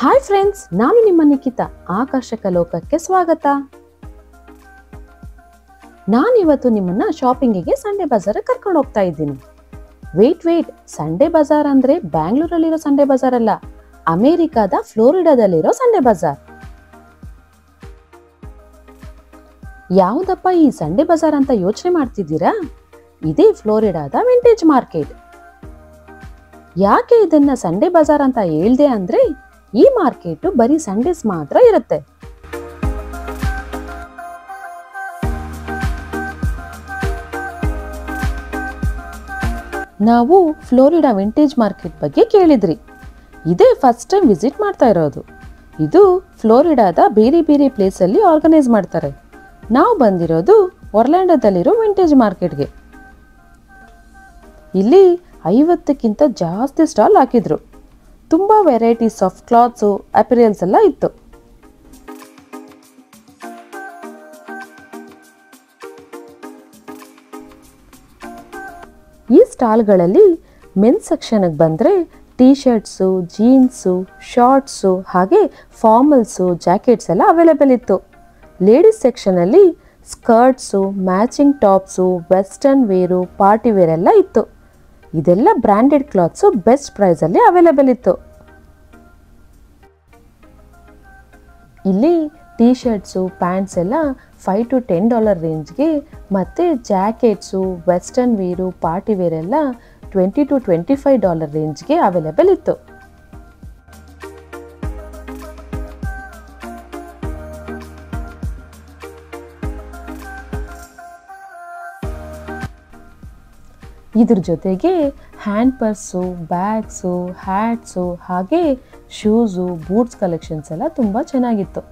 Hi friends, ನಾನು ನಿಮ್ಮ ನಿಖಿತಾ. ಆಕರ್ಷಕ ಲೋಕಕ್ಕೆ ಸ್ವಾಗತ. ನಾನಿವತ್ತು ನಿಮ್ಮನ್ನ ಶಾಪಿಂಗಿಗೆ ಸಂಡೇ ಬಜಾರ್ ಕರ್ಕೊಂಡು ಹೋಗ್ತಾ ಇದ್ದೀನಿ. ವೇಟ್, ಸಂಡೇ ಬಜಾರ್ ಅಂದ್ರೆ ಬ್ಯಾಂಗ್ಳೂರಲ್ಲಿರೋ ಸಂಡೇ ಬಜಾರ್ ಅಲ್ಲ, ಅಮೆರಿಕಾದ ಫ್ಲೋರಿಡಾದಲ್ಲಿರೋ ಸಂಡೇ ಬಜಾರ್. ಯಾವುದಪ್ಪ ಈ ಸಂಡೇ ಬಜಾರ್ ಅಂತ ಯೋಚನೆ ಮಾಡ್ತಿದ್ದೀರಾ? ಇದೇ ಫ್ಲೋರಿಡಾದ ವಿಂಟೇಜ್ ಮಾರ್ಕೆಟ್. ಯಾಕೆ ಇದನ್ನ ಸಂಡೇ ಬಜಾರ್ ಅಂತ ಹೇಳ್ದೆ ಅಂದ್ರೆ, ಈ ಮಾರ್ಕೆಟ್ ಬರೀ ಸಂಡೇಸ್ ಮಾತ್ರ ಇರುತ್ತೆ. ನಾವು ಫ್ಲೋರಿಡಾ ವಿಂಟೇಜ್ ಮಾರ್ಕೆಟ್ ಬಗ್ಗೆ ಕೇಳಿದ್ರಿ. ಇದೇ ಫಸ್ಟ್ ಟೈಮ್ ವಿಸಿಟ್ ಮಾಡ್ತಾ ಇರೋದು. ಇದು ಫ್ಲೋರಿಡಾದ ಬೇರೆ ಬೇರೆ ಪ್ಲೇಸ್ ಅಲ್ಲಿ ಆರ್ಗನೈಸ್ ಮಾಡ್ತಾರೆ. ನಾವು ಬಂದಿರೋದು ಒರ್ಲ್ಯಾಂಡೋದಲ್ಲಿರೋ ವಿಂಟೇಜ್ ಮಾರ್ಕೆಟ್ಗೆ. ಇಲ್ಲಿ 50ಕ್ಕಿಂತ ಜಾಸ್ತಿ ಸ್ಟಾಲ್ ಹಾಕಿದ್ರು. ತುಂಬಾ ವೆರೈಟೀಸ್ ಆಫ್ ಕ್ಲಾತ್ಸು, ಅಪಿರಿಯಲ್ಸ್ ಎಲ್ಲ ಇತ್ತು. ಈ ಸ್ಟಾಲ್ಗಳಲ್ಲಿ ಮೆನ್ಸ್ ಸೆಕ್ಷನ್ಗೆ ಬಂದರೆ ಟೀ ಶರ್ಟ್ಸು, ಜೀನ್ಸು, ಶಾರ್ಟ್ಸು ಹಾಗೆ ಫಾರ್ಮಲ್ಸು, ಜಾಕೆಟ್ಸ್ ಎಲ್ಲ ಅವೈಲೇಬಲ್ ಇತ್ತು. ಲೇಡೀಸ್ ಸೆಕ್ಷನಲ್ಲಿ skirts, matching tops, western wear, party wear ಎಲ್ಲ ಇತ್ತು. ಇದೆಲ್ಲ ಬ್ರ್ಯಾಂಡೆಡ್ ಕ್ಲಾತ್ಸು ಬೆಸ್ಟ್ ಪ್ರೈಸಲ್ಲಿ ಅವೈಲೇಬಲ್ ಇತ್ತು. ಇಲ್ಲಿ ಟೀ ಶರ್ಟ್ಸು, ಪ್ಯಾಂಟ್ಸ್ ಎಲ್ಲ $5 to $10 ರೇಂಜ್ಗೆ, ಮತ್ತು jackets, western wear, party wear ಎಲ್ಲ $20 to $25 ರೇಂಜ್ಗೆ ಅವೈಲೇಬಲ್ ಇತ್ತು. ಇದ್ರ ಜೊತೆಗೆ ಹ್ಯಾಂಡ್ ಪರ್ಸು, ಬ್ಯಾಗ್ಸು, ಹ್ಯಾಟ್ಸು ಹಾಗೆ ಶೂಸು, ಬೂಟ್ಸ್ ಕಲೆಕ್ಷನ್ಸ್ ಎಲ್ಲ ತುಂಬ ಚೆನ್ನಾಗಿತ್ತು.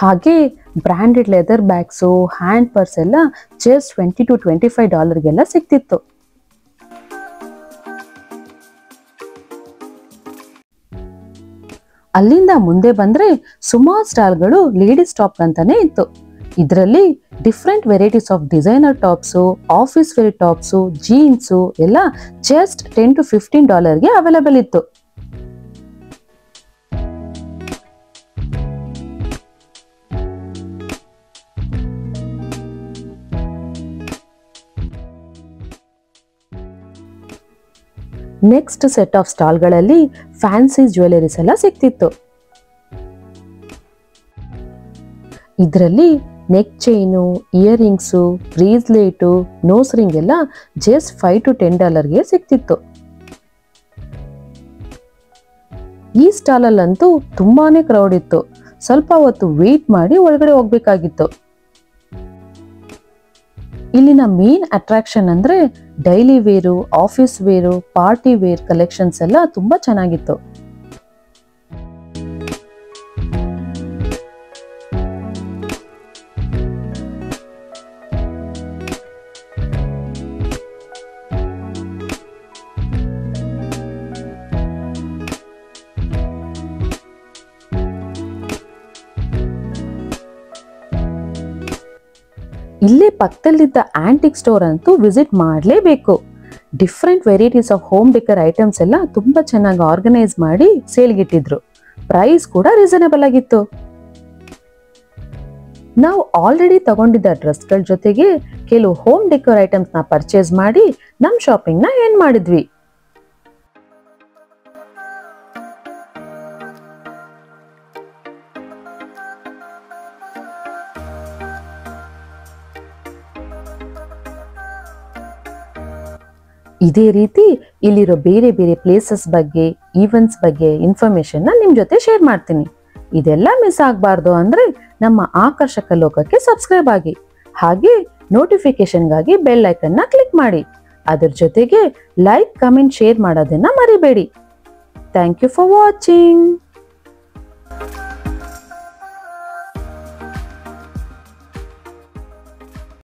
ಹಾಗೆ branded leather bags, hand purse ಎಲ್ಲ ಜಸ್ಟ್ $20 to $25 ಸಿಕ್ತಿತ್ತು. ಅಲ್ಲಿಂದ ಮುಂದೆ ಬಂದ್ರೆ ಸುಮಾರು ಸ್ಟಾಲ್ಗಳು ಲೇಡೀಸ್ ಟಾಪ್ ಅಂತಾನೆ ಇತ್ತು. ಇದರಲ್ಲಿ different varieties of designer tops, office wear tops, jeans ಎಲ್ಲ ಜಸ್ಟ್ $10 to $15 ಅವೈಲೇಬಲ್ ಇತ್ತು. ನೆಕ್ಸ್ಟ್ ಸೆಟ್ ಆಫ್ ಸ್ಟಾಲ್ಗಳಲ್ಲಿ ಫ್ಯಾನ್ಸಿ ಜ್ಯುವೆಲರೀಸ್ ಎಲ್ಲ ಸಿಕ್ತಿತ್ತು. ಇದರಲ್ಲಿ neck chain, earrings, bracelet, nose ring ಎಲ್ಲ ಜಸ್ಟ್ $5 to $10 ಸಿಕ್ತಿತ್ತು. ಈ ಸ್ಟಾಲಲ್ಲಂತೂ ತುಂಬಾನೇ ಕ್ರೌಡ್ ಇತ್ತು. ಸ್ವಲ್ಪ ಹೊತ್ತು ವೇಟ್ ಮಾಡಿ ಒಳಗಡೆ ಹೋಗ್ಬೇಕಾಗಿತ್ತು. ಇಲ್ಲಿನ ಮೇನ್ ಅಟ್ರಾಕ್ಷನ್ ಅಂದ್ರೆ daily wear, office wear, party wear collections ಎಲ್ಲ ತುಂಬಾ ಚೆನ್ನಾಗಿತ್ತು. ಇಲ್ಲೇ ಪಕ್ಕದಲ್ಲಿದ್ದ ಆಂಟಿಕ್ ಸ್ಟೋರ್ ಅಂತೂ ವಿಸಿಟ್ ಮಾಡಲೇಬೇಕು. Different varieties of home decor items ಎಲ್ಲ ತುಂಬಾ ಚೆನ್ನಾಗಿ ಆರ್ಗನೈಸ್ ಮಾಡಿ ಸೇಲ್ಗಿಟ್ಟಿದ್ರು. ಪ್ರೈಸ್ ಕೂಡ ರೀಸನೇಬಲ್ ಆಗಿತ್ತು. ನಾವು ಆಲ್ರೆಡಿ ತಗೊಂಡಿದ್ದ ಡ್ರೆಸ್ಗಳ ಜೊತೆಗೆ ಕೆಲವು ಹೋಮ್ ಡೆಕೋರ್ ಐಟಮ್ಸ್ ನ ಪರ್ಚೇಸ್ ಮಾಡಿ ನಮ್ಮ ಶಾಪಿಂಗ್ ನ ಎಂಡ್ ಮಾಡಿದ್ವಿ. ಇದೇ ರೀತಿ ಇಲ್ಲಿರೋ ಬೇರೆ ಬೇರೆ ಪ್ಲೇಸಸ್ ಬಗ್ಗೆ, ಈವೆಂಟ್ಸ್ ಬಗ್ಗೆ ಇನ್ಫಾರ್ಮೇಶನ್ ನಿಮ್ ಜೊತೆ ಶೇರ್ ಮಾಡ್ತೀನಿ. ಇದೆಲ್ಲ ಮಿಸ್ ಆಗಬಾರ್ದು ಅಂದ್ರೆ ನಮ್ಮ ಆಕರ್ಷಕ ಲೋಕಕ್ಕೆ ಸಬ್ಸ್ಕ್ರೈಬ್ ಆಗಿ, ಹಾಗೆ ನೋಟಿಫಿಕೇಶನ್ಗಾಗಿ ಬೆಲ್ ಐಕನ್ನ ಕ್ಲಿಕ್ ಮಾಡಿ. ಅದರ ಜೊತೆಗೆ ಲೈಕ್, ಕಮೆಂಟ್, ಶೇರ್ ಮಾಡೋದನ್ನ ಮರಿಬೇಡಿ. Thank you for watching.